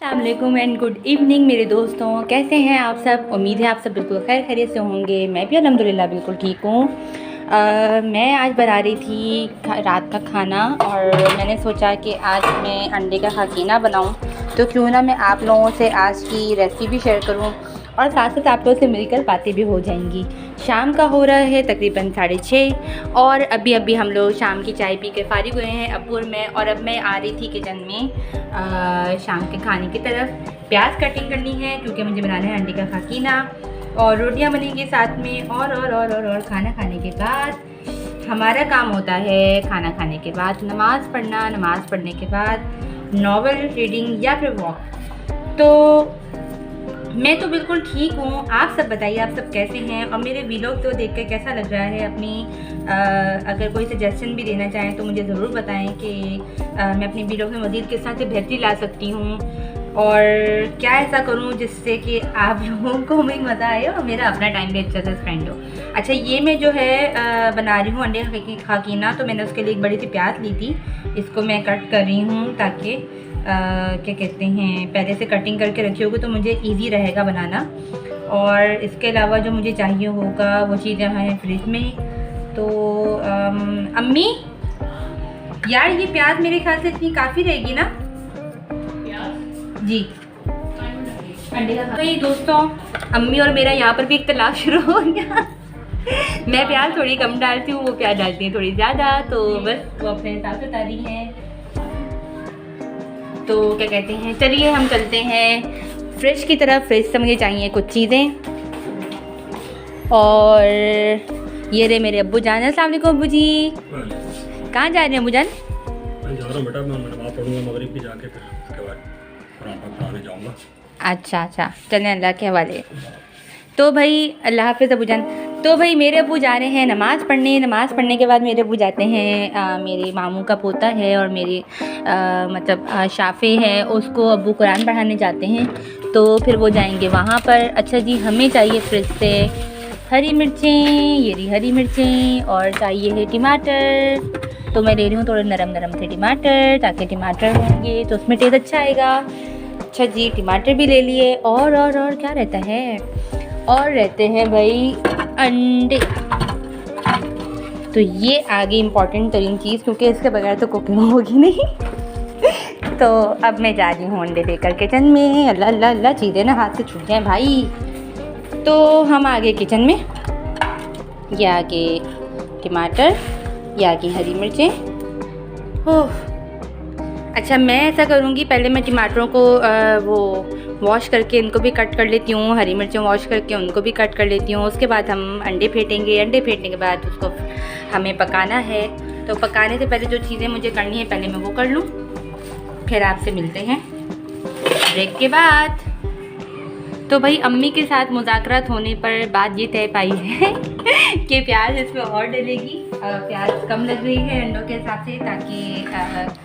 अस्सलामुअलैकुम and good evening मेरे दोस्तों, कैसे हैं आप सब। उम्मीद है आप सब बिल्कुल खैर खैरियत से होंगे। मैं भी अल्हम्दुलिल्लाह बिल्कुल ठीक हूँ। मैं आज बना रही थी रात का खाना और मैंने सोचा कि आज मैं अंडे का खाकीना बनाऊँ, तो क्यों ना मैं आप लोगों से आज की रेसिपी भी शेयर करूँ और साथ साथ आप लोगों से मिलकर बातें भी हो जाएंगी। शाम का हो रहा है तकरीबन 6:30 और अभी हम लोग शाम की चाय पी के फारिग हुए हैं अब्बू और मैं। और अब मैं आ रही थी किचन में शाम के खाने की तरफ। प्याज कटिंग करनी है क्योंकि मुझे बनाना है अंडे का खाकीना और रोटियां बनेंगी साथ में। और खाना खाने के बाद हमारा काम होता है खाना खाने के बाद नमाज़ पढ़ना, नमाज़ पढ़ने के बाद नॉवल रीडिंग या फिर वॉक। तो मैं तो बिल्कुल ठीक हूँ। आप सब बताइए, आप सब कैसे हैं और मेरे वीडियो को देख कर कैसा लग रहा है। अपनी अगर कोई सजेशन भी देना चाहें तो मुझे ज़रूर बताएं कि मैं अपनी वीडियो में मज़ीद किस तरह से बेहतरी ला सकती हूँ और क्या ऐसा करूँ जिससे कि आप लोगों को भी मज़ा आए और मेरा अपना टाइम भी अच्छे से स्पेंड हो। अच्छा, ये मैं जो है बना रही हूँ अंडे का खाकीना, तो मैंने उसके लिए एक बड़ी सी प्याज ली थी। इसको मैं कट कर रही हूँ ताकि क्या कहते हैं, पहले से कटिंग करके रखी होगी तो मुझे इजी रहेगा बनाना। और इसके अलावा जो मुझे चाहिए होगा वो चीज़ें हैं फ्रिज में। तो अम्मी यार, ये प्याज मेरे ख्याल से इतनी काफ़ी रहेगी ना जी अंडे का। तो ये दोस्तों, अम्मी और मेरा यहाँ पर भी इख्तिलाफ शुरू हो गया। मैं प्याज थोड़ी कम डालती हूँ, वो प्याज डालती हैं थोड़ी ज़्यादा, तो बस वो अपने हिसाब से तारी हैं। तो क्या कहते हैं, चलिए हम चलते हैं फ्रिज की तरफ। फ्रिज से मुझे चाहिए कुछ चीज़ें। और ये रहे मेरे अब्बू जान। अस्सलाम वालेकुम अब्बू जी। कहाँ जा रहे हैं अब्बू जान? मैं जा रहा हूँ बेटा, मैं नमाज़ पढ़ूंगा मगरिब की जाके, फिर उसके बाद कुरान पाक पढ़ाने जाऊँगा। अच्छा, चलें अल्लाह के हवाले। तो भाई अल्लाह हाफ़िज़ अब्बू जान। तो भाई मेरे अब्बू जा रहे हैं नमाज़ पढ़ने। नमाज़ पढ़ने के बाद मेरे अब्बू जाते हैं, मेरे मामू का पोता है और मेरे मतलब शाफ़े है, उसको अब्बू कुरान पढ़ाने जाते हैं, तो फिर वो जाएंगे वहाँ पर। अच्छा जी, हमें चाहिए फ्रिज से हरी मिर्चें, ये रही हरी मिर्चें, और चाहिए है टमाटर। तो मैं ले रही हूँ थोड़े नरम से टमाटर, ताकि टमाटर होंगे तो उसमें टेस्ट अच्छा आएगा। अच्छा जी, टमाटर भी ले लिए। और क्या रहता है, और रहते हैं भाई अंडे। तो ये आगे इम्पॉर्टेंट तरीन चीज़, क्योंकि इसके बगैर तो कुकिंग होगी नहीं। तो अब मैं जा रही हूँ अंडे लेकर किचन में। अल्लाह अल्लाह अल्लाह, चीज़ें ना हाथ से छूट जाएँ भाई। तो हम आ गए किचन में। ये आगे टमाटर, ये आगे हरी मिर्चें। ओह अच्छा, मैं ऐसा करूँगी, पहले मैं टमाटरों को वो वॉश करके इनको भी कट कर लेती हूँ, हरी मिर्चें वॉश करके उनको भी कट कर लेती हूँ। उसके बाद हम अंडे फेंटेंगे। अंडे फेंटने के बाद उसको हमें पकाना है। तो पकाने से पहले जो चीज़ें मुझे करनी है पहले मैं वो कर लूँ, फिर आपसे मिलते हैं ब्रेक के बाद। तो भाई अम्मी के साथ मुज़ाकरात होने पर बात ये तय पाई है कि प्याज इसमें और डलेगी। प्याज कम लग रही है अंडों के हिसाब से, ताकि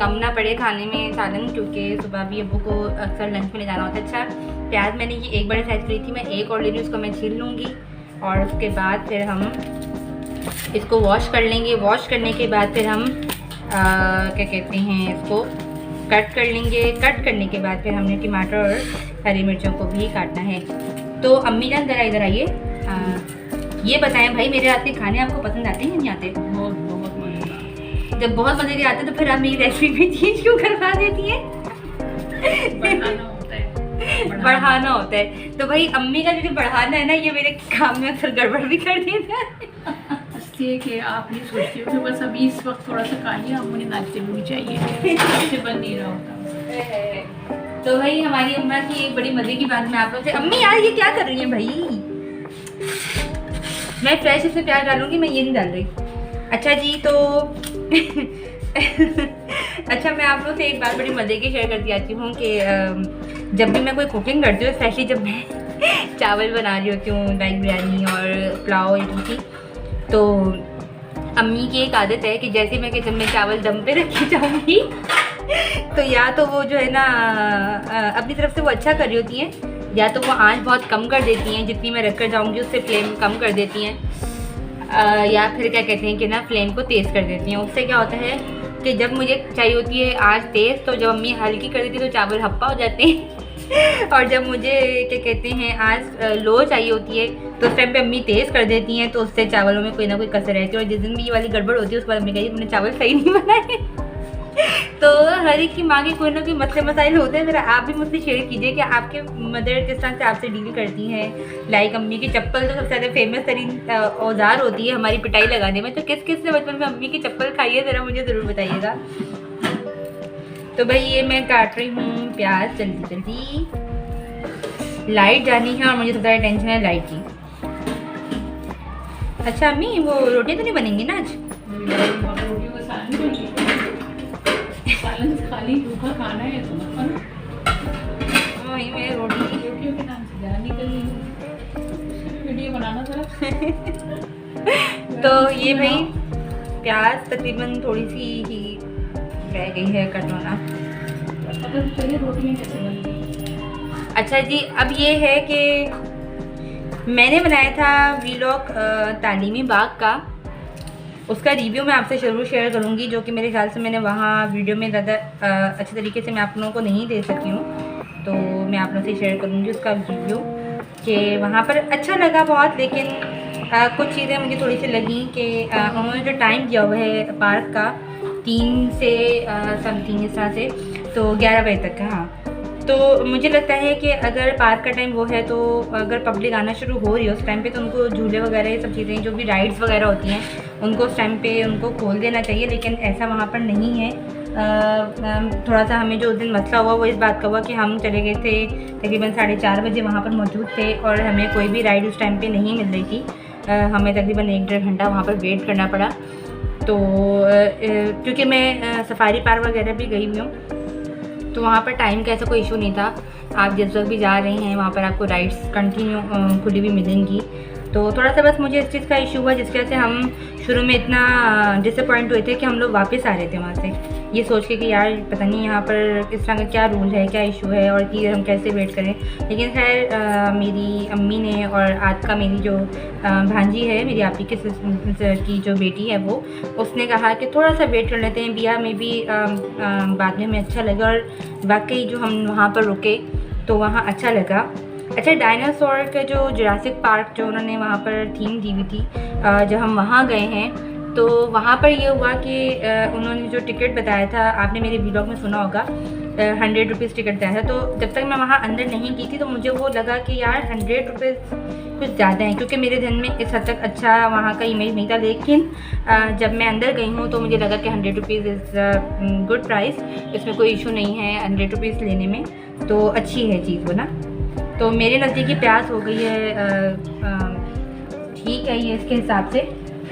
कम ना पड़े खाने में सालन, क्योंकि सुबह भी अब्बू को अक्सर लंच में ले जाना होता है। अच्छा, प्याज मैंने ये एक बड़े साइज़ ली थी, मैं एक और ले रही हूँ, उसको मैं छील लूँगी और उसके बाद फिर हम इसको वॉश कर लेंगे। वॉश करने के बाद फिर हम क्या कहते हैं, इसको कट कर लेंगे। कट करने के बाद फिर हमने टमाटर और हरी मिर्चों को भी काटना है। तो अम्मी जान ज़रा इधर आइए, ये बताएं भाई, मेरे हाथ के खाने आपको पसंद आते हैं नहीं आते? बहुत मज़े। जब बहुत मज़े के आते हैं तो फिर आप मेरी रेसिपी में चेंज क्यों करवा देती हैं? बढ़ाना होता है। तो भाई अम्मी का जो बढ़ाना है ना, ये मेरे काम में अक्सर गड़बड़ भी कर देता है। इसलिए कि आप नहीं सोचती हो कि बस अभी इस वक्त थोड़ा सा खा लिया, मुझे नाश्ते में भी चाहिए, इससे बन नहीं रहा होता। तो भाई हमारी अम्मा की एक बड़ी मज़े की बात मैं आप लोग से, अम्मी यार ये क्या कर रही हैं भाई? मैं फ्रेश इसमें प्याज डालूंगी, मैं ये नहीं डाल रही। अच्छा जी, तो अच्छा, मैं आप लोग से एक बात बड़ी मज़े की शेयर करती आती हूँ कि जब भी मैं कोई कुकिंग करती हूँ, स्पेशली जब मैं चावल बना रही होती हूँ, लाइक बिरयानी और पुलाव की, तो अम्मी की एक आदत है कि जैसे मैं किचन में चावल दम पे रखी जाऊँगी तो या तो वो जो है ना अपनी तरफ से वो अच्छा कर रही होती हैं, या तो वो आंच बहुत कम कर देती हैं, जितनी मैं रख कर जाऊँगी उससे फ्लेम कम कर देती हैं, या फिर क्या कहते हैं कि ना फ्लेम को तेज़ कर देती हैं। उससे क्या होता है कि जब मुझे चाहिए होती है आज तेज़, तो जब मम्मी हल्की कर देती है तो चावल हप्पा हो जाते हैं और जब मुझे क्या कहते हैं आज लो चाहिए होती है तो उस टाइम पे अम्मी तेज़ कर देती हैं, तो उससे चावलों में कोई ना कोई कसर रहती है। और जिस दिन भी ये वाली गड़बड़ होती है उसके बाद अम्मी कहती है तुमने चावल सही नहीं बनाए। तो हर एक की माँ के कोई ना कोई मसले मसाइल होते हैं। ज़रा आप भी मुझसे शेयर कीजिए कि आपके मदर किस तरह से आपसे डील करती हैं। लाइक अम्मी की चप्पल तो सबसे ज़्यादा फेमस तरीन औजार होती है हमारी पिटाई लगाने में, तो किस किस ने बचपन में अम्मी की चप्पल खाई है ज़रा मुझे ज़रूर बताइएगा। तो भाई ये मैं काट रही हूँ प्याज जल्दी जल्दी। लाइट जानी है और मुझे सबसे ज़्यादा टेंशन है लाइट की। अच्छा अम्मी वो रोटियाँ तो नहीं बनेंगी ना आज? रोटियों का सालन खाली भूखा खाना है तो मत खाना। वही मैं रोटियों के नाम से ज़्यादा निकल रही हूँ, वीडियो बनाना था। तो ये भाई प्याज तकरीबन थोड़ी सी ही रह गई है कटवाना। पहले रोटियाँ कैसे बनती? अच्छा जी, अब ये है कि मैंने बनाया था वीलॉग तालीमी बाग का, उसका रिव्यू मैं आपसे ज़रूर शेयर करूँगी, जो कि मेरे ख्याल से मैंने वहाँ वीडियो में ज़्यादा अच्छे तरीके से मैं आप लोगों को नहीं दे सकी हूँ, तो मैं आप लोगों से शेयर करूँगी उसका रिव्यू कि वहाँ पर अच्छा लगा बहुत। लेकिन कुछ चीज़ें मुझे थोड़ी सी लगी कि उन्होंने जो टाइम दिया हुआ है पार्क का 3 से समथिंग इस तरह से, तो 11 बजे तक का। हाँ, तो मुझे लगता है कि अगर पार्क का टाइम वो है तो अगर पब्लिक आना शुरू हो रही है उस टाइम पे तो उनको झूले वगैरह ये सब चीज़ें जो भी राइड्स वगैरह होती हैं उनको उस टाइम पे उनको खोल देना चाहिए, लेकिन ऐसा वहाँ पर नहीं है। थोड़ा सा हमें जो उस दिन मसला हुआ वो इस बात का हुआ कि हम चले गए थे तकरीबन 4:30 बजे वहाँ पर मौजूद थे और हमें कोई भी राइड उस टाइम पर नहीं मिल रही थी। हमें तकरीबन 1-1.5 घंटा वहाँ पर वेट करना पड़ा। तो क्योंकि मैं सफारी पार्क वगैरह भी गई हुई हूँ तो वहाँ पर टाइम का ऐसा कोई इशू नहीं था। आप जिस वक्त भी जा रहे हैं वहाँ पर आपको राइड्स कंटिन्यू खुली भी मिलेंगी। तो थोड़ा सा बस मुझे इस चीज़ का इशू हुआ जिसकी वजह से हम शुरू में इतना डिसअपॉइंट हुए थे कि हम लोग वापस आ रहे थे वहाँ से ये सोच के कि यार पता नहीं यहाँ पर इस तरह का क्या रूल है, क्या इशू है और कि हम कैसे वेट करें। लेकिन खैर मेरी अम्मी ने और आज का मेरी जो भांजी है मेरी आपी की जो बेटी है वो उसने कहा कि थोड़ा सा वेट कर लेते हैं बिया में भी बाद में हमें अच्छा लगा। और वाकई जो हम वहाँ पर रुके तो वहाँ अच्छा लगा। अच्छा, डायनासोर का जो जुरासिक पार्क जो उन्होंने वहाँ पर थीम दी हुई थी, जब हम वहाँ गए हैं तो वहाँ पर ये हुआ कि उन्होंने जो टिकट बताया था, आपने मेरे व्लॉग में सुना होगा, 100 रुपीज़ टिकट बताया था। तो जब तक मैं वहाँ अंदर नहीं की थी तो मुझे वो लगा कि यार 100 रुपीज़ कुछ ज़्यादा है, क्योंकि मेरे ध्यान में इस हद तक अच्छा वहाँ का इमेज नहीं था। लेकिन जब मैं अंदर गई हूँ तो मुझे लगा कि 100 रुपीज़ इज़ गुड प्राइस, इसमें कोई इशू नहीं है 100 रुपीज़ लेने में, तो अच्छी है चीज़ वो ना। तो मेरे नज़दीकी प्याज हो गई है ठीक है ये इसके हिसाब से,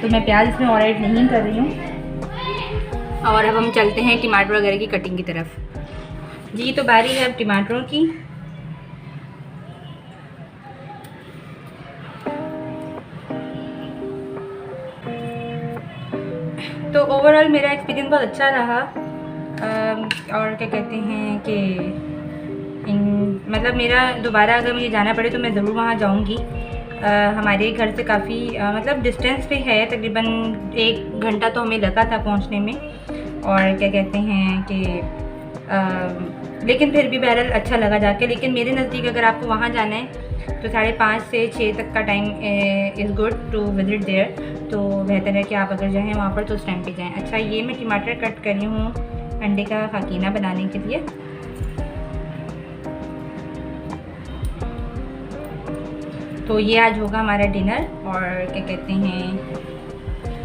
तो मैं प्याज इसमें और ऐड नहीं कर रही हूँ। और अब हम चलते हैं टमाटर वगैरह की कटिंग की तरफ। जी, तो बारी है अब टमाटरों की। तो ओवरऑल मेरा एक्सपीरियंस बहुत अच्छा रहा। और क्या कहते हैं कि मतलब मेरा दोबारा अगर मुझे जाना पड़े तो मैं ज़रूर वहाँ जाऊँगी। हमारे घर से काफ़ी मतलब डिस्टेंस पे है, तकरीबन 1 घंटा तो हमें लगा था पहुँचने में। और क्या कहते हैं कि लेकिन फिर भी बहरहाल अच्छा लगा जाके। लेकिन मेरे नज़दीक अगर आपको वहाँ जाना है तो 5:30 से 6 तक का time is good to visit there, तो बेहतर है कि आप अगर जाएँ वहाँ पर तो उस टाइम पे जाएँ। अच्छा, ये मैं टमाटर कट कर रही हूँ अंडे का खाकीना बनाने के लिए। तो ये आज होगा हमारा डिनर और क्या कहते हैं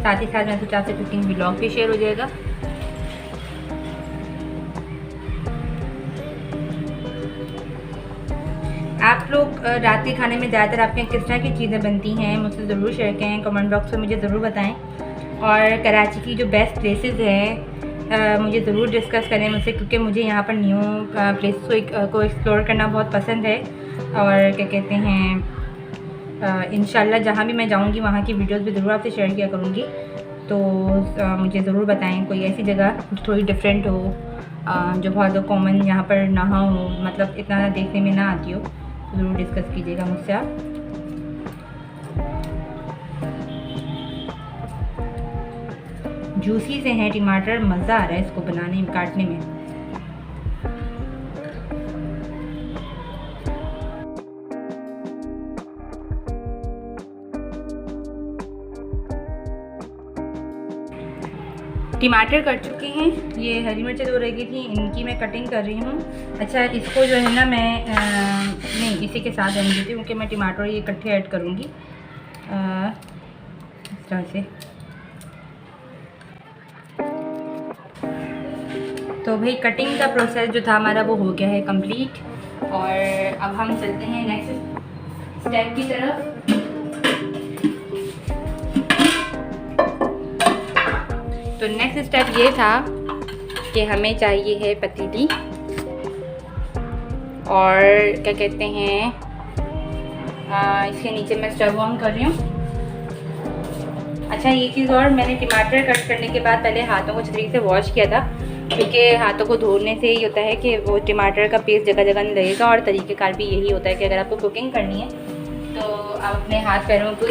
साथ ही साथ मैं सोचा आपसे कुकिंग व्लॉग भी शेयर हो जाएगा। आप लोग रात के खाने में ज़्यादातर आपके किस तरह की चीज़ें बनती हैं मुझसे ज़रूर शेयर करें, कमेंट बॉक्स में मुझे ज़रूर बताएं। और कराची की जो बेस्ट प्लेसेस हैं मुझे ज़रूर डिस्कस करें मुझसे, क्योंकि मुझे यहाँ पर न्यू प्लेस को एक्सप्लोर करना बहुत पसंद है। और क्या कहते हैं इंशाल्लाह जहाँ भी मैं जाऊँगी वहाँ की वीडियोस भी ज़रूर आपसे शेयर किया करूँगी। तो मुझे ज़रूर बताएं कोई ऐसी जगह जो थोड़ी डिफरेंट हो, जो बहुत कॉमन यहाँ पर ना हो, मतलब इतना देखने में ना आती हो, तो ज़रूर डिस्कस कीजिएगा मुझसे आप। जूसी से हैं टमाटर, मज़ा आ रहा है इसको बनाने में, काटने में। टमाटर कट चुके हैं, ये हरी मिर्चें 2 रह गई थी, इनकी मैं कटिंग कर रही हूँ। अच्छा, इसको जो है ना मैं नहीं इसी के साथ रहने देती हूँ क्योंकि मैं टमाटर ये इकट्ठे ऐड करूँगी इस तरह से। तो भाई कटिंग का प्रोसेस जो था हमारा वो हो गया है कंप्लीट, और अब हम चलते हैं नेक्स्ट स्टेप की तरफ। तो नेक्स्ट स्टेप ये था कि हमें चाहिए है पतीली, और क्या कहते हैं इसके नीचे मैं स्टव ऑन कर रही हूँ। अच्छा, ये चीज़ और, मैंने टमाटर कट करने के बाद पहले हाथों को अच्छी तरीके से वॉश किया था, क्योंकि हाथों को धोने से ही होता है कि वो टमाटर का पेस्ट जगह जगह नहीं लगेगा। और तरीक़ेकार भी यही होता है कि अगर आपको कुकिंग करनी है तो आप अपने हाथ पैरों को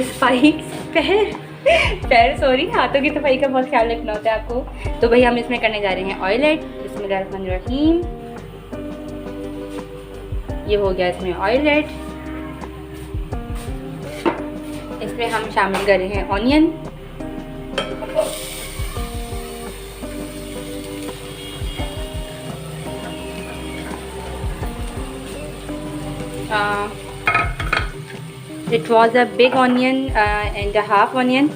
हाथों की सफाई का बहुत ख्याल रखना होता है आपको। तो भाई हम इसमें करने जा रहे हैं ऑयल ऐड। बिस्मिल्लाहिर्रहमानिर्रहीम। ये हो गया इसमें ऑयल ऐड। इसमें हम शामिल कर रहे हैं onion, it was a big onion and a half onion.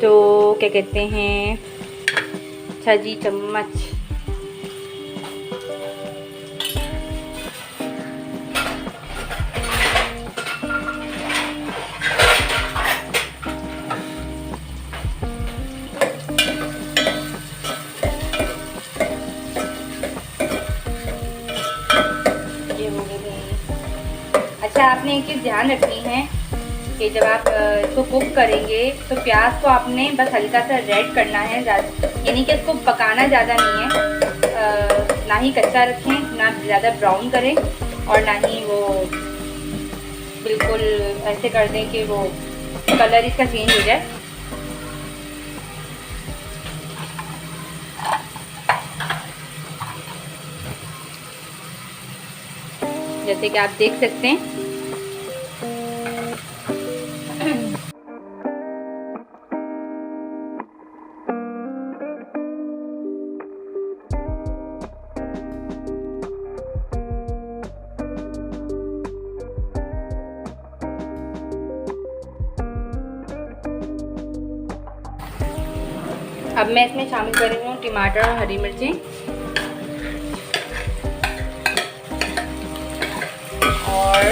तो क्या कहते हैं 6 चम्मच। ये हो गए। अच्छा, आपने एक चीज़ ध्यान रखनी है कि जब आप इसको कुक करेंगे तो प्याज को आपने बस हल्का सा रेड करना है, यानी कि इसको पकाना ज़्यादा नहीं है। ना ही कच्चा रखें, ना ज़्यादा ब्राउन करें, और ना ही वो बिल्कुल ऐसे कर दें कि वो कलर इसका चेंज हो जाए। जैसे कि आप देख सकते हैं। अब मैं इसमें शामिल कर रही हूँ टमाटर और हरी मिर्चें, और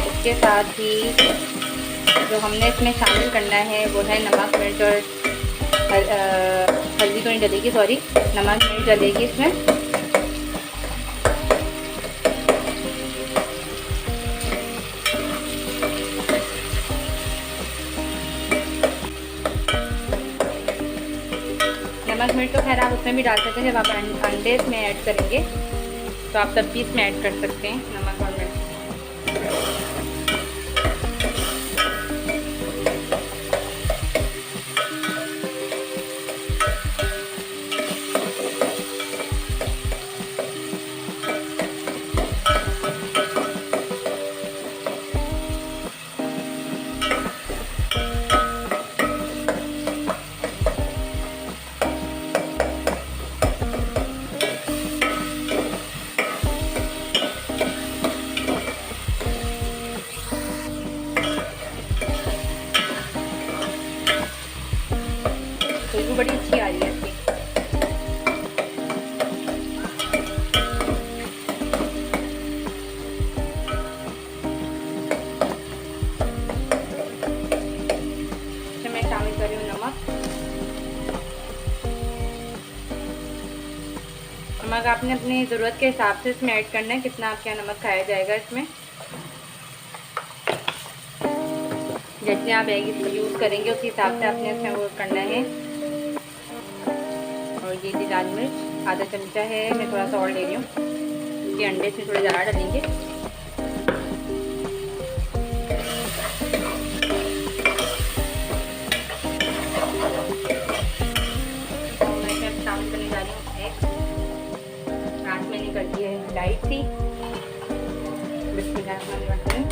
इसके साथ ही जो हमने इसमें शामिल करना है वो है नमक, मिर्च और हल्दी तो नहीं डलेगी, सॉरी, नमक मिर्च डलेगी इसमें। नमक मिर्च तो खैर आप उसमें भी डाल सकते हैं, जब आप अंडे इसमें ऐड करेंगे तो आप तब भी इसमें ऐड कर सकते हैं नमक और मिर्च। खुशबू बड़ी अच्छी आ रही है इसकी। तो मैं शामिल कर रही हूँ नमक। नमक आपने अपनी ज़रूरत के हिसाब से इसमें ऐड करना है, कितना आपके यहाँ नमक खाया जाएगा इसमें। जैसे आप एग यूज़ करेंगे उस हिसाब से आपने इसमें वो करना है। और ये थी लाल मिर्च, आधा चमचा है, मैं थोड़ा सा और ले रही हूँ, ये अंडे इसमें थोड़े ज़्यादा डालेंगे। लाइट थी। बिस्मिल्लाहिर्रहमानिर्रहीम।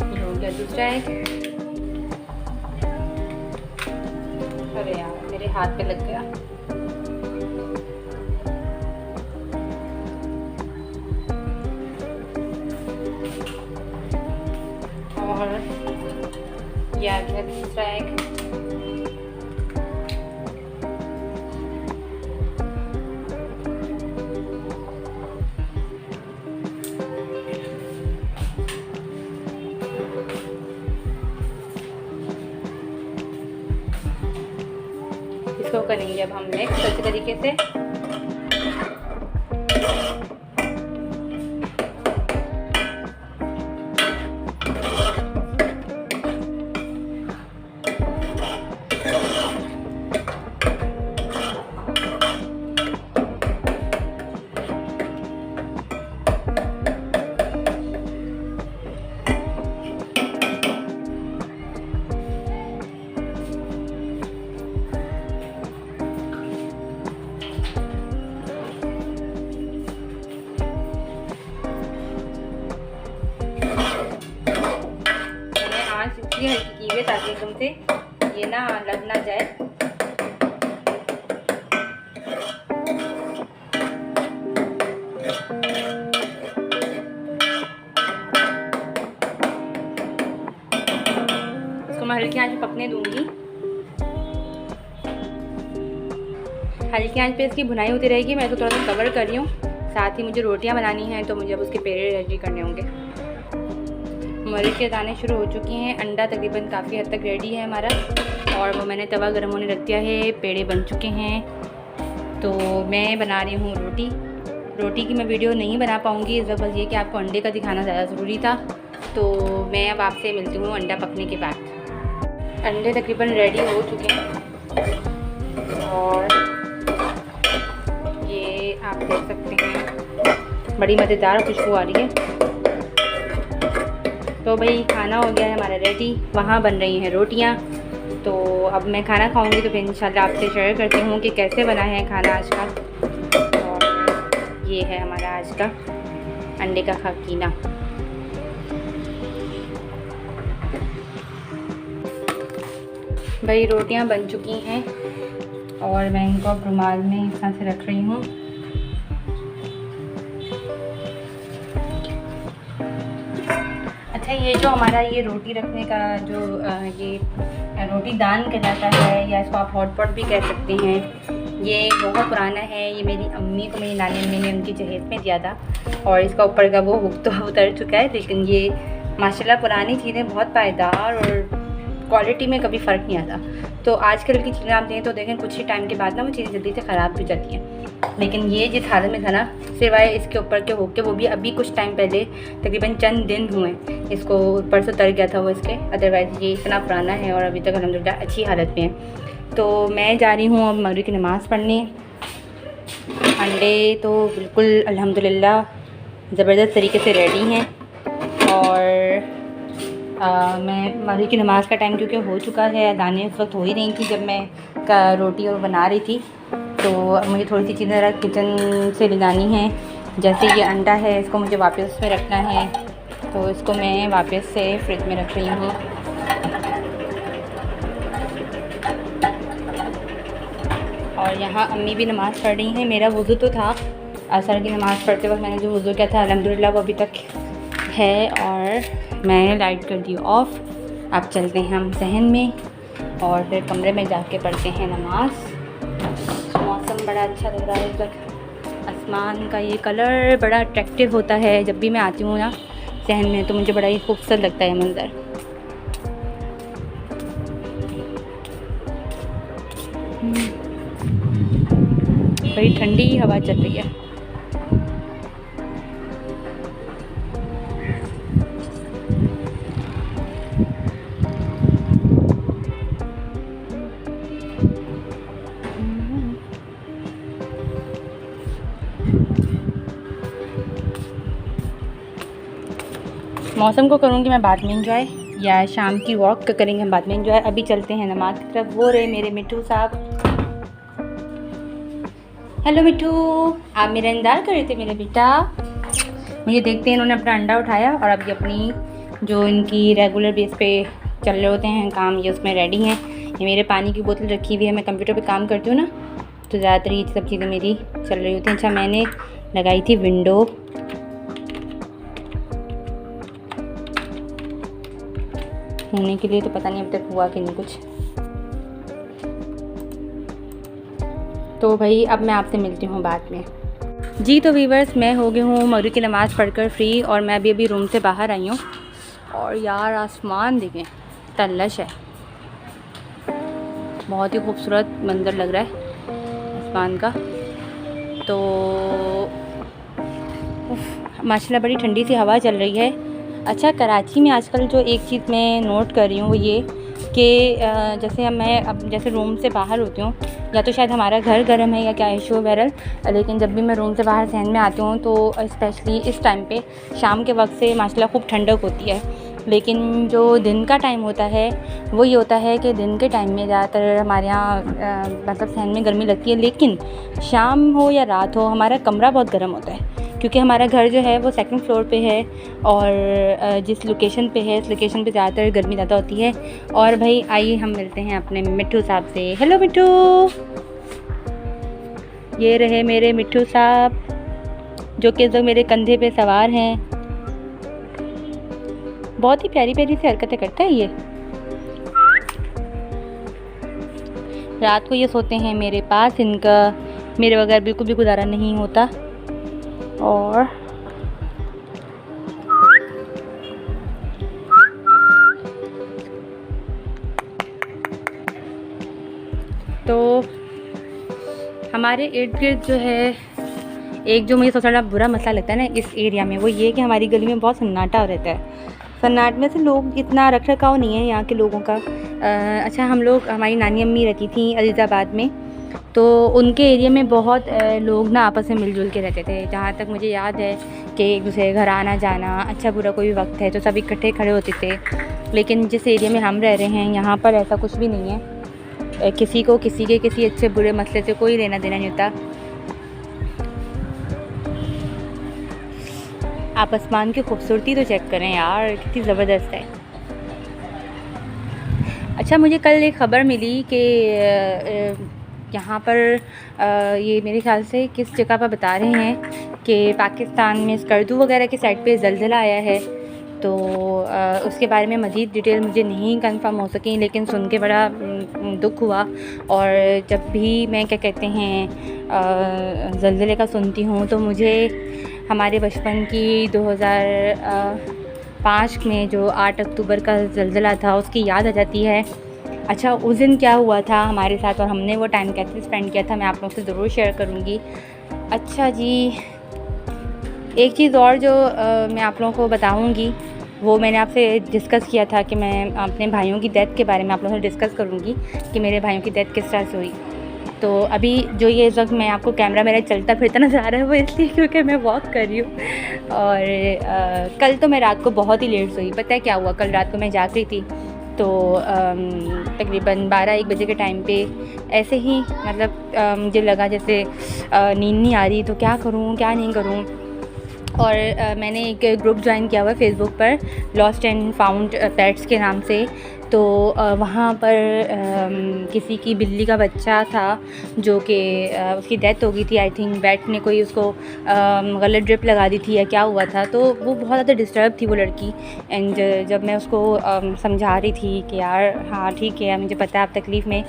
ये हो गया दूसरा एग। अरे यार मेरे हाथ पे लग गया। और ये आ गया तीसरा एग। इसको करेंगे अब हम मिक्स अच्छे तरीके से। इसलिए हल्की की हुई ताकि एकदम से ये ना लग ना जाए। इसको मैं हल्की आंच पे पकने दूंगी। हल्की आंच पे इसकी भुनाई होती रहेगी। मैं इसको थोड़ा सा कवर कर रही हूँ। साथ ही मुझे रोटियां बनानी हैं तो मुझे अब उसके पेड़े रेडी करने होंगे। मरीच के दाने शुरू हो चुके हैं। अंडा तकरीबन काफ़ी हद तक रेडी है हमारा और वो मैंने तवा गर्म होने रख दिया है। पेड़े बन चुके हैं तो मैं बना रही हूँ रोटी। रोटी की मैं वीडियो नहीं बना पाऊँगी इस वक्त, बस ये कि आपको अंडे का दिखाना ज़्यादा ज़रूरी था। तो मैं अब आपसे मिलती हूँ अंडा पकने के बाद। अंडे तकरीबन रेडी हो चुके हैं और ये आप देख सकते हैं बड़ी मज़ेदार खुशबू आ रही है। तो भाई खाना हो गया है हमारा रेडी। वहाँ बन रही हैं रोटियाँ। तो अब मैं खाना खाऊंगी तो फिर इंशाल्लाह आपसे शेयर करती हूँ कि कैसे बना है खाना आज का। और ये है हमारा आज का अंडे का खाकीना। भाई रोटियाँ बन चुकी हैं और मैं इनको अब रुमाल में इस तरह से रख रही हूँ। अच्छा, ये जो हमारा ये रोटी रखने का जो ये रोटी दान कहलाता है या इसको आप हॉट पॉट भी कह सकते हैं, ये बहुत पुराना है। ये मेरी अम्मी को मेरी नानी अम्मी ने उनकी जहेज में दिया था और इसका ऊपर का वो हुक तो उतर चुका है। लेकिन ये माशाल्लाह पुरानी चीज़ें बहुत पायदार और क्वालिटी में कभी फ़र्क नहीं आता। तो आजकल की चीज़ें आप दें तो देखें कुछ ही टाइम के बाद ना वो चीज़ें जल्दी से ख़राब भी जाती हैं। लेकिन ये जिस हालत में था ना, सिवाय इसके ऊपर के होके, वो भी अभी कुछ टाइम पहले तकरीबन चंद दिन हुए इसको ऊपर से उतर गया था वो इसके। अदरवाइज़ ये इतना पुराना है और अभी तक अल्हम्दुलिल्लाह अच्छी हालत में है। तो मैं जा रही हूँ अब मगरिब की नमाज़ पढ़ने। अंडे तो बिल्कुल अल्हम्दुलिल्लाह ज़बरदस्त तरीके से रेडी हैं और मैं मगरिब की नमाज़ का टाइम क्योंकि हो चुका है, अज़ानें उस वक्त हो ही रही थी जब मैं रोटी और बना रही थी। तो मुझे थोड़ी सी चीज़ें ज़रा किचन से ले जानी है। जैसे ये अंडा है, इसको मुझे वापस में रखना है, तो इसको मैं वापस से फ्रिज में रख रही हूँ। और यहाँ अम्मी भी नमाज़ पढ़ रही हैं। मेरा वज़ू तो था, असर की नमाज़ पढ़ते वक्त मैंने जो वज़ू किया था अल्हम्दुलिल्लाह वो अभी तक है और मैंने लाइट कर दी ऑफ़। अब चलते हैं हम सहन में और फिर कमरे में जाके पढ़ते हैं नमाज़। मौसम बड़ा अच्छा लग रहा है इस वक्त। आसमान का ये कलर बड़ा अट्रैक्टिव होता है। जब भी मैं आती हूँ ना सहन में तो मुझे बड़ा ही खूबसूरत लगता है मंज़र। बड़ी ठंडी हवा चल रही है। मौसम को करूँगी मैं बाद में इंजॉय, या शाम की वॉक का करेंगे हम बाद में इंजॉय। अभी चलते हैं नमाज की तरफ। वो रहे मेरे मिट्टू साहब। हेलो मिट्टू, आप मेरा इंतज़ार कर रहे थे मेरे बेटा। मुझे देखते हैं इन्होंने अपना अंडा उठाया और अभी अपनी जो इनकी रेगुलर बेस पे चल रहे होते हैं काम, ये उसमें रेडी हैं। ये मेरे पानी की बोतल रखी हुई है, मैं कंप्यूटर पे काम करती हूँ ना, तो ज़्यादातर ये सब चीज़ें मेरी चल रही होती हैं। अच्छा, मैंने लगाई थी विंडो, होने के लिए, तो पता नहीं अब तक हुआ कि नहीं कुछ। तो भाई अब मैं आपसे मिलती हूँ बाद में जी। तो वीवर्स, मैं हो गई हूँ मगरिब की नमाज़ पढ़कर फ्री, और मैं अभी रूम से बाहर आई हूँ। और यार आसमान देखें, तलश है, बहुत ही खूबसूरत मंज़र लग रहा है आसमान का। तो माशाल्लाह बड़ी ठंडी सी हवा चल रही है। अच्छा, कराची में आजकल जो एक चीज़ मैं नोट कर रही हूँ वो ये कि जैसे मैं अब जैसे रूम से बाहर होती हूँ, या तो शायद हमारा घर गर्म है या क्या इशू बहरल, लेकिन जब भी मैं रूम से बाहर सहन में आती हूँ तो स्पेशली इस टाइम पे शाम के वक्त से माशाल्लाह खूब ठंडक होती है। लेकिन जो दिन का टाइम होता है वो ये होता है कि दिन के टाइम में ज़्यादातर हमारे यहाँ मतलब सहन में गर्मी लगती है, लेकिन शाम हो या रात हो हमारा कमरा बहुत गर्म होता है, क्योंकि हमारा घर जो है वो सेकंड फ्लोर पे है, और जिस लोकेशन पे है इस लोकेशन पे ज़्यादातर गर्मी ज़्यादा होती है। और भाई आइए हम मिलते हैं अपने मिट्टू साहब से। हेलो मिट्टू, ये रहे मेरे मिट्टू साहब जो कि जो मेरे कंधे पे सवार हैं। बहुत ही प्यारी प्यारी सी हरकतें करता है ये। रात को ये सोते हैं मेरे पास, इनका मेरे बगैर बिल्कुल भी गुजारा नहीं होता। और तो हमारे इर्द गिर्द जो है एक जो मुझे सबसे ज़्यादा बुरा मसला लगता है ना इस एरिया में, वो ये कि हमारी गली में बहुत सन्नाटा रहता है। सन्नाट में से लोग इतना रख रखाव नहीं है यहाँ के लोगों का। अच्छा, हम लोग, हमारी नानी अम्मी रहती थी अजीज़ाबाद में, तो उनके एरिया में बहुत लोग ना आपस में मिलजुल के रहते थे। जहाँ तक मुझे याद है कि एक दूसरे के घर आना जाना, अच्छा बुरा कोई भी वक्त है तो सब इकट्ठे खड़े होते थे। लेकिन जिस एरिया में हम रह रहे हैं यहाँ पर ऐसा कुछ भी नहीं है। किसी को किसी के किसी अच्छे बुरे मसले से कोई लेना देना नहीं होता। आप आसमान की खूबसूरती तो चेक करें यार, कितनी ज़बरदस्त है। अच्छा, मुझे कल एक ख़बर मिली कि यहाँ पर ये मेरे ख्याल से किस जगह पर बता रहे हैं कि पाकिस्तान में स्कर्दू वगैरह की साइड पे ज़लज़ला आया है। तो उसके बारे में मज़ीद डिटेल मुझे नहीं कंफर्म हो सकी, लेकिन सुन के बड़ा दुख हुआ। और जब भी मैं क्या कहते हैं ज़लज़ले का सुनती हूँ तो मुझे हमारे बचपन की 2005 में जो 8 अक्टूबर का ज़लज़ला था उसकी याद आ जाती है। अच्छा, उस दिन क्या हुआ था हमारे साथ और हमने वो टाइम कैसे स्पेंड किया था, मैं आप लोगों से ज़रूर शेयर करूँगी। अच्छा जी, एक चीज़ और जो मैं आप लोगों को बताऊँगी, वो मैंने आपसे डिस्कस किया था कि मैं अपने भाइयों की डेथ के बारे में आप लोगों से डिस्कस करूँगी कि मेरे भाइयों की डेथ किस तरह से हुई। तो अभी जो ये इस वक्त मैं आपको कैमरा मेरा चलता फिरता नज़र आ रहा है वो इसलिए क्योंकि मैं वॉक कर रही हूँ। और कल तो मैं रात को बहुत ही लेट सोई। पता है क्या हुआ, कल रात को मैं जाग रही थी तो तकरीबन 12-1 बजे के टाइम पे ऐसे ही मतलब मुझे लगा जैसे नींद नहीं आ रही, तो क्या करूँ क्या नहीं करूँ। और मैंने एक ग्रुप ज्वाइन किया हुआ है फेसबुक पर, लॉस्ट एंड फाउंड पेट्स के नाम से। तो वहाँ पर किसी की बिल्ली का बच्चा था जो कि उसकी डेथ हो गई थी। आई थिंक बैट ने कोई उसको गलत ड्रिप लगा दी थी या क्या हुआ था, तो वो बहुत ज़्यादा डिस्टर्ब थी वो लड़की। एंड जब मैं उसको समझा रही थी कि यार हाँ ठीक है मुझे पता है आप तकलीफ़ में,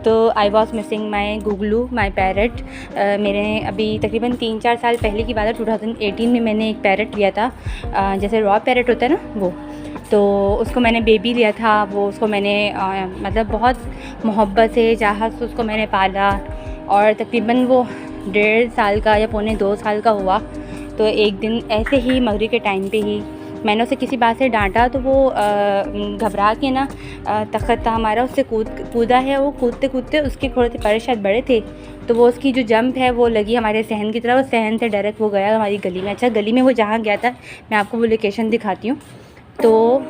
तो I was missing my Guglu my parrot. मेरे अभी तकरीबन 3-4 साल पहले की बात है, 2018 में मैंने एक पैरट लिया था, जैसे रॉ पैरट होता है ना वो, तो उसको मैंने बेबी लिया था। वो उसको मैंने मतलब बहुत मोहब्बत से चाहत से उसको मैंने पाला, और तकरीबन वो 1.5 साल का या 2.25 साल का हुआ। तो एक दिन ऐसे ही मगरिब के टाइम पे ही मैंने उसे किसी बात से डांटा, तो वो घबरा के ना तख़्त था हमारा, उससे कूदा है। वो कूदते कूदते उसके थोड़े से पैर शायद बड़े थे, तो वो उसकी जो जंप है वो लगी हमारे सहन की तरफ, और सहन से डायरेक्ट वो गया हमारी गली में। अच्छा, गली में वो जहाँ गया था मैं आपको वो लोकेशन दिखाती हूँ। तो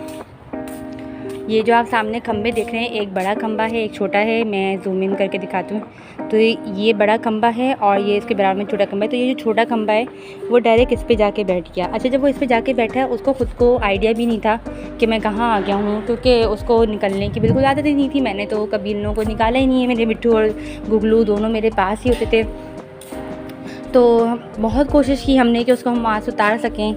ये जो आप सामने खंबे देख रहे हैं, एक बड़ा खंबा है, एक छोटा है। मैं जूम इन करके दिखाती हूँ। तो ये बड़ा खंबा है और ये इसके बराबर में छोटा खंबा है। तो ये जो छोटा खंबा है वो डायरेक्ट इस पे जाके बैठ गया। अच्छा, जब वो इस पे जाके बैठा है, उसको ख़ुद को आइडिया भी नहीं था कि मैं कहाँ आ गया हूँ, क्योंकि उसको निकलने की बिल्कुल आदत ही नहीं थी। मैंने तो कभी इन लोगों को निकाला ही नहीं है। मेरे मिट्टू और गुगलू दोनों मेरे पास ही होते थे। तो बहुत कोशिश की हमने कि उसको हम वहाँ से उतार सकें,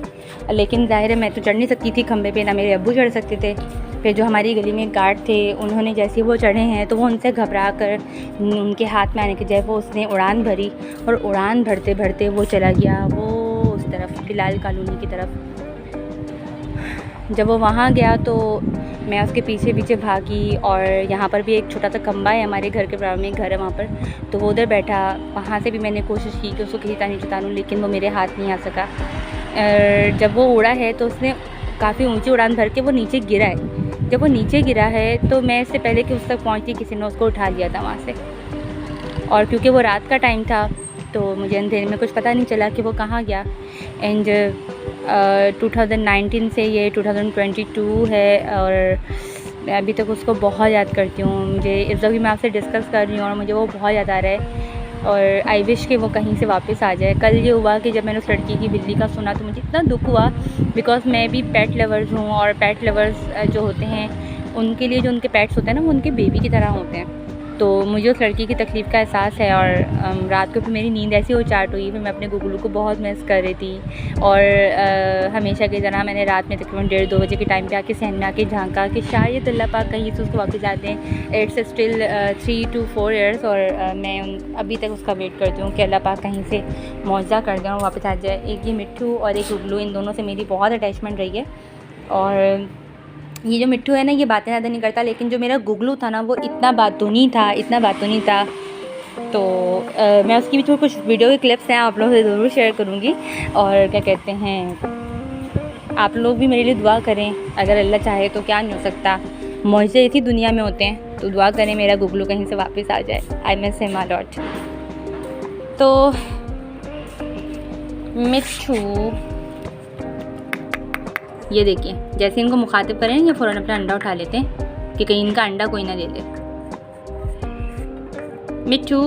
लेकिन ज़ाहिर है मैं तो चढ़ नहीं सकती थी खंबे पे, ना मेरे अब्बू चढ़ सकते थे। फिर जो हमारी गली में गार्ड थे, उन्होंने जैसे वो चढ़े हैं तो वो उनसे घबरा कर उनके हाथ में आने के जैसे वो उसने उड़ान भरी और उड़ान भरते भरते वो चला गया वो उस तरफ, बिलाल कॉलोनी की तरफ। जब वो वहाँ गया तो मैं उसके पीछे पीछे भागी। और यहाँ पर भी एक छोटा सा खंबा है, हमारे घर के बराबर में एक घर है वहाँ पर, तो वो उधर बैठा। वहाँ से भी मैंने कोशिश की कि उसको किसी तरह नीचे उतारूँ, लेकिन वो मेरे हाथ नहीं आ सका। जब वो उड़ा है तो उसने काफ़ी ऊंची उड़ान भर के वो नीचे गिरा है। जब वो नीचे गिरा है तो मैं इससे पहले कि उस तक पहुँचती, किसी ने उसको उठा लिया था वहाँ से। और क्योंकि वो रात का टाइम था तो मुझे अंधेरे में कुछ पता नहीं चला कि वो कहाँ गया। एंड 2019 से ये 2022 है और मैं अभी तक उसको बहुत याद करती हूँ। मुझे इस वक्त भी मैं आपसे डिस्कस कर रही हूँ और मुझे वो बहुत याद आ रहा है और आई विश कि वो कहीं से वापस आ जाए। कल ये हुआ कि जब मैंने उस लड़की की बिल्ली का सुना तो मुझे इतना दुख हुआ, बिकॉज़ मैं भी पेट लवर्स हूँ और पेट लवर्स जो होते हैं उनके लिए जो उनके पेट्स होते हैं ना, वो उनके बेबी की तरह होते हैं। तो मुझे उस लड़की की तकलीफ़ का एहसास है। और रात को फिर मेरी नींद ऐसी हो चाट हुई, फिर मैं अपने गुगलू को बहुत मिस कर रही थी। और हमेशा की तरह मैंने रात में तकरीबन 1:30-2 बजे के टाइम पे आके सहन में आके झांका कि शायद अल्लाह पाक कहीं से उसको वापस आ दें। इट्स स्टिल 3 to 4 years और मैं अभी तक उसका वेट करती हूँ कि अल्लाह पाक कहीं से मौजज़ा कर दें और वापस आ जाए। एक ये मिट्टू और एक गुगलू, इन दोनों से मेरी बहुत अटैचमेंट रही है। और ये जो मिट्टू है ना, ये बातें ज़्यादा नहीं करता, लेकिन जो मेरा गुगलू था ना, वो इतना बातूनी था। तो मैं उसकी भी थोड़ी कुछ वीडियो के क्लिप्स हैं आप लोगों से ज़रूर शेयर करूँगी। और क्या कहते हैं, आप लोग भी मेरे लिए दुआ करें, अगर अल्लाह चाहे तो क्या नहीं हो सकता। मौजे इसी दुनिया में होते हैं, तो दुआ करें मेरा गुगलू कहीं से वापस आ जाए। I miss him a lot. तो मिट्टू, ये देखिए, जैसे इनको मुखातिब करें ये फ़ौरन अपना अंडा उठा लेते हैं कि कहीं इनका अंडा कोई ना ले ले। मिट्टू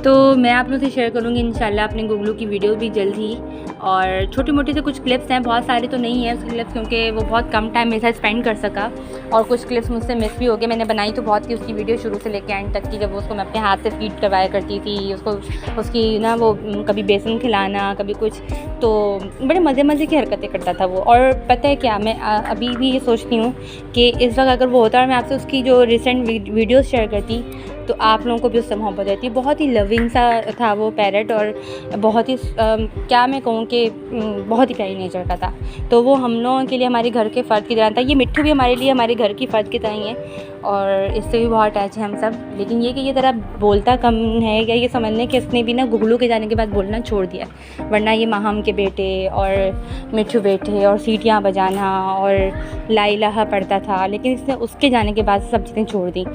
तो मैं आप लोगों से शेयर करूँगी इंशाल्लाह अपने गुगलू की वीडियो भी जल्द ही। और छोटे मोटे से कुछ क्लिप्स हैं, बहुत सारे तो नहीं है उसके क्लिप्स, क्योंकि वो बहुत कम टाइम मेरे साथ स्पेंड कर सका और कुछ क्लिप्स मुझसे मिस भी हो गए। मैंने बनाई तो बहुत थी उसकी वीडियो शुरू से लेकर एंड तक की, जब उसको मैं अपने हाथ से फीड करवाया करती थी उसको, उसकी ना वो कभी बेसन खिलाना कभी कुछ, तो बड़े मज़े की हरकतें करता था वो। और पता है क्या, मैं अभी भी ये सोचती हूँ कि इस वक्त अगर वो होता और मैं आपसे उसकी जो रिसेंट वीडियोज़ शेयर करती तो आप लोगों को भी उससे मोहब्बत रहती। बहुत ही लविंग सा था वो पैरट और बहुत ही क्या मैं कहूँ कि बहुत ही प्यारी नेचर का था। तो वो हम लोगों के लिए हमारे घर के फ़र्द की तरह था। ये मिट्टू भी हमारे लिए हमारे घर की फ़र्द की तरह ही है और इससे भी बहुत अटैच है हम सब। लेकिन ये कि ये तरह बोलता कम है, या ये समझ लें कि इसने भी ना गुगलू के जाने के बाद बोलना छोड़ दिया, वरना ये माहम के बेटे और मिट्टू बेटे और सीटियाँ बजाना और ला इलाहा पढ़ता था, लेकिन इसने उसके जाने के बाद सब चीज़ें छोड़ दी।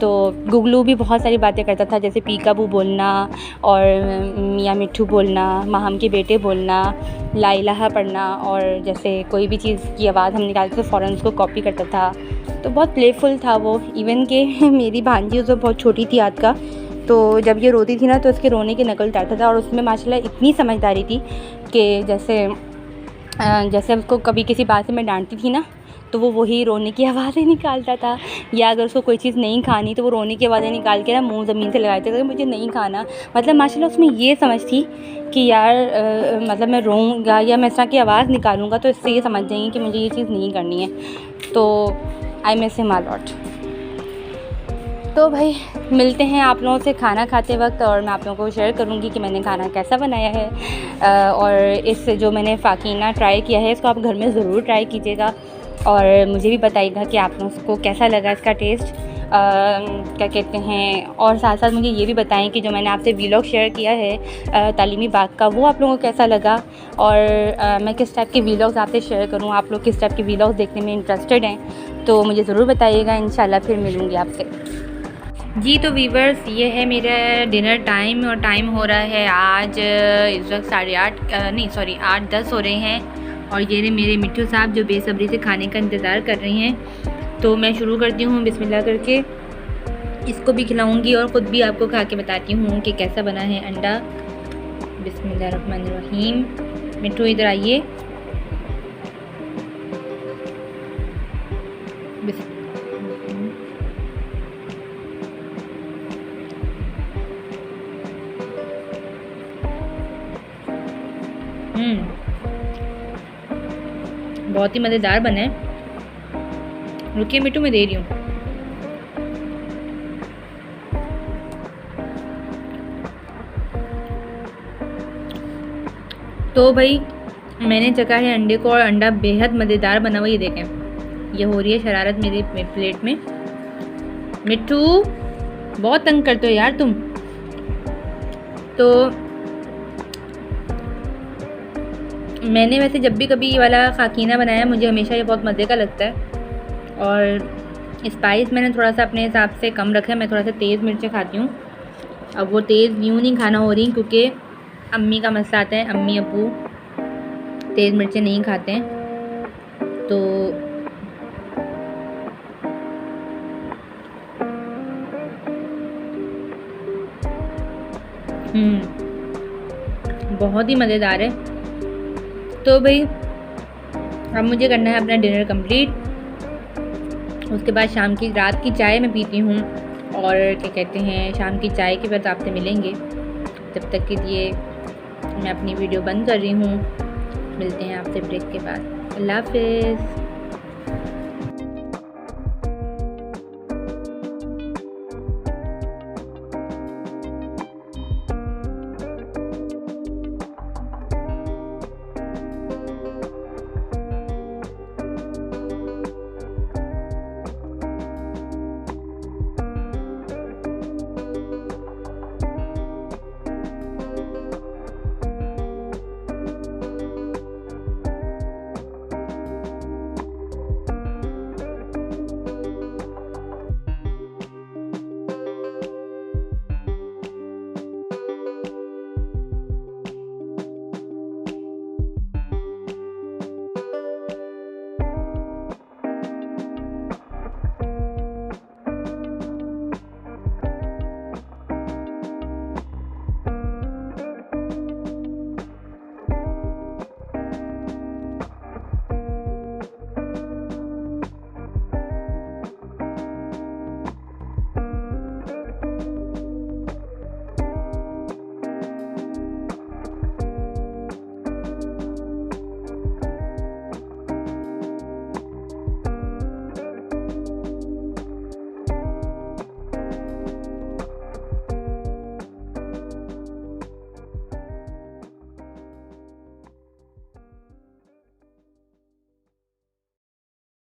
तो गुगलू भी बहुत सारी बातें करता था, जैसे पीकाबू बोलना और मियाँ मिट्टू बोलना, माहम के बेटे बोलना, ला इलाहा पढ़ना, और जैसे कोई भी चीज़ की आवाज़ हम निकालते तो फ़ौरन उसको कॉपी करता था। तो बहुत प्लेफुल था वो। इवन के मेरी भांजी उस वक्त बहुत छोटी थी हाथ का, तो जब ये रोती थी ना तो उसके रोने की नकल उतारता था। और उसमें माशाल्लाह इतनी समझदारी थी कि जैसे उसको कभी किसी बात से मैं डांटती थी ना तो वो वही रोने की आवाज़ें निकालता था, या अगर उसको कोई चीज़ नहीं खानी तो वो रोने की आवाज़ें निकाल के ना मुंह ज़मीन से लगाते थे, मुझे नहीं खाना। मतलब माशाल्लाह उसमें ये समझ थी कि यार मतलब मैं रोऊंगा या मैं इस तरह की आवाज़ निकालूंगा तो इससे ये समझ जाएंगे कि मुझे ये चीज़ नहीं करनी है। तो I miss him a lot. तो भाई मिलते हैं आप लोगों से खाना खाते वक्त, और मैं आप लोगों को शेयर करूंगी कि मैंने खाना कैसा बनाया है। और इस जो मैंने फ़ाकीना ट्राई किया है इसको आप घर में ज़रूर ट्राई कीजिएगा और मुझे भी बताइएगा कि आप लोगों को कैसा लगा इसका टेस्ट। क्या कहते हैं, और साथ साथ मुझे ये भी बताएं कि जो मैंने आपसे वीलॉग शेयर किया है तालीमी बाग का, वो आप लोगों को कैसा लगा, और मैं किस टाइप के वीलॉग्स आपसे शेयर करूं, आप लोग किस टाइप के वीलॉग्स देखने में इंटरेस्टेड हैं, तो मुझे ज़रूर बताइएगा। इंशाल्लाह फिर मिलूँगी आपसे। जी तो वीवर्स, ये है मेरा डिनर टाइम और टाइम हो रहा है आज इस वक्त 8:30 नहीं सॉरी 8:10 हो रहे हैं। और ये रहे मेरे मिट्टू साहब जो बेसब्री से खाने का इंतज़ार कर रही हैं। तो मैं शुरू करती हूँ बिस्मिल्लाह करके, इसको भी खिलाऊँगी और ख़ुद भी आपको खा के बताती हूँ कि कैसा बना है अंडा। बिस्मिल्लाहिर्रहमानिर्रहीम। मिट्टू इधर आइए। बहुत ही मज़ेदार बना है। रुकिए मिट्टू, मैं दे रही हूँ। तो भाई मैंने चखा है अंडे को और अंडा बेहद मज़ेदार बना हुआ। ये देखें, ये हो रही है शरारत मेरी प्लेट में। मिट्टू बहुत तंग करते हो यार तुम। तो मैंने वैसे जब भी कभी ये वाला खाकीना बनाया मुझे हमेशा ये बहुत मज़े का लगता है। और स्पाइस मैंने थोड़ा सा अपने हिसाब से कम रखा है। मैं थोड़ा सा तेज़ मिर्चें खाती हूँ। अब वो तेज़ यूँ नहीं खाना हो रही क्योंकि अम्मी का मसला आता है, अम्मी अब्बू तेज़ मिर्चें नहीं खाते हैं। तो बहुत ही मज़ेदार है। तो भाई अब मुझे करना है अपना डिनर कंप्लीट। उसके बाद शाम की रात की चाय मैं पीती हूँ और क्या कहते हैं शाम की चाय के बाद आपसे मिलेंगे। तब तक के लिए मैं अपनी वीडियो बंद कर रही हूँ। मिलते हैं आपसे ब्रेक के बाद। अल्लाह हाफ़िज़।